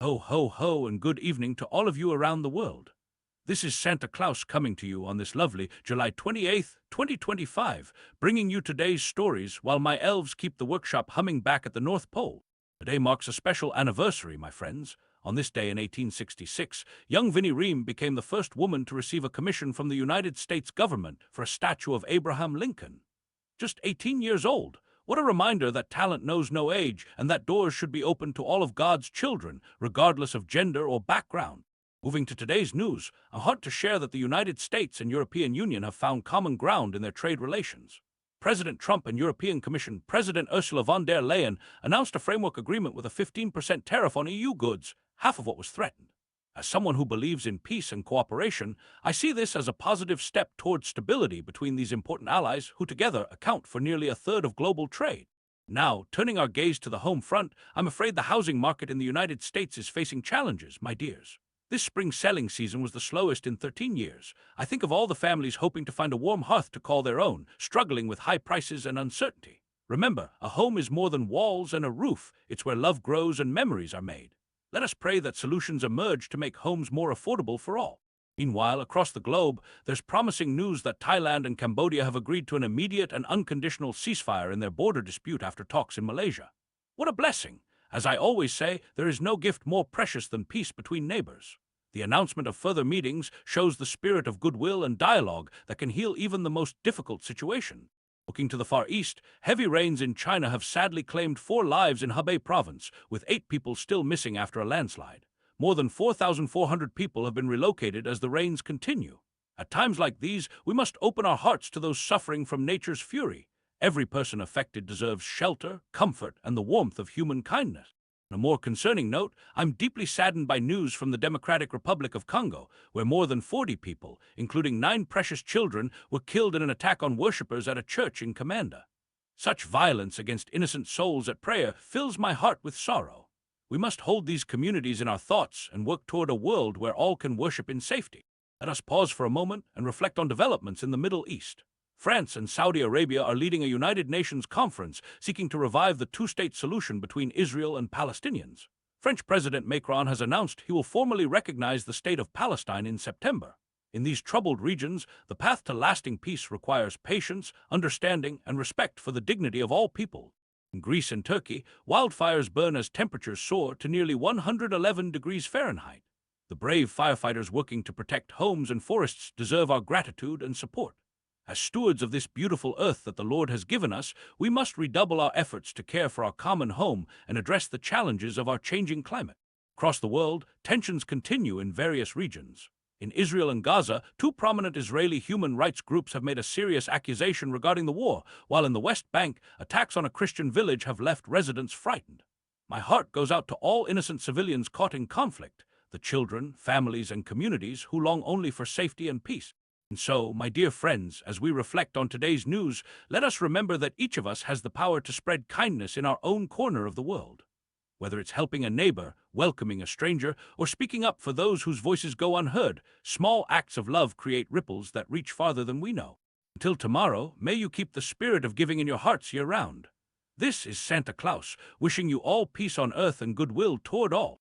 Ho, ho, ho, and good evening to all of you around the world. This is Santa Claus coming to you on this lovely July 28th, 2025, bringing you today's stories while my elves keep the workshop humming back at the North Pole. Today marks a special anniversary, my friends. On this day in 1866, young Vinnie Ream became the first woman to receive a commission from the United States government for a statue of Abraham Lincoln. Just 18 years old. What a reminder that talent knows no age and that doors should be open to all of God's children, regardless of gender or background. Moving to today's news, I'm heartened to share that the United States and European Union have found common ground in their trade relations. President Trump and European Commission President Ursula von der Leyen announced a framework agreement with a 15% tariff on EU goods, half of what was threatened. As someone who believes in peace and cooperation, I see this as a positive step towards stability between these important allies who together account for nearly a third of global trade. Now, turning our gaze to the home front, I'm afraid the housing market in the United States is facing challenges, my dears. This spring selling season was the slowest in 13 years. I think of all the families hoping to find a warm hearth to call their own, struggling with high prices and uncertainty. Remember, a home is more than walls and a roof. It's where love grows and memories are made. Let us pray that solutions emerge to make homes more affordable for all. Meanwhile, across the globe, there's promising news that Thailand and Cambodia have agreed to an immediate and unconditional ceasefire in their border dispute after talks in Malaysia. What a blessing! As I always say, there is no gift more precious than peace between neighbors. The announcement of further meetings shows the spirit of goodwill and dialogue that can heal even the most difficult situation. Looking to the Far East, heavy rains in China have sadly claimed 4 lives in Hebei province, with 8 people still missing after a landslide. More than 4,400 people have been relocated as the rains continue. At times like these, we must open our hearts to those suffering from nature's fury. Every person affected deserves shelter, comfort, and the warmth of human kindness. On a more concerning note, I'm deeply saddened by news from the Democratic Republic of Congo, where more than 40 people, including 9 precious children, were killed in an attack on worshippers at a church in Kamanda. Such violence against innocent souls at prayer fills my heart with sorrow. We must hold these communities in our thoughts and work toward a world where all can worship in safety. Let us pause for a moment and reflect on developments in the Middle East. France and Saudi Arabia are leading a United Nations conference seeking to revive the two-state solution between Israel and Palestinians. French President Macron has announced he will formally recognize the state of Palestine in September. In these troubled regions, the path to lasting peace requires patience, understanding, and respect for the dignity of all people. In Greece and Turkey, wildfires burn as temperatures soar to nearly 111 degrees Fahrenheit. The brave firefighters working to protect homes and forests deserve our gratitude and support. As stewards of this beautiful earth that the Lord has given us, we must redouble our efforts to care for our common home and address the challenges of our changing climate. Across the world, tensions continue in various regions. In Israel and Gaza, 2 prominent Israeli human rights groups have made a serious accusation regarding the war, while in the West Bank, attacks on a Christian village have left residents frightened. My heart goes out to all innocent civilians caught in conflict, the children, families, and communities who long only for safety and peace. And so, my dear friends, as we reflect on today's news, let us remember that each of us has the power to spread kindness in our own corner of the world. Whether it's helping a neighbor, welcoming a stranger, or speaking up for those whose voices go unheard, small acts of love create ripples that reach farther than we know. Until tomorrow, may you keep the spirit of giving in your hearts year-round. This is Santa Claus, wishing you all peace on earth and goodwill toward all.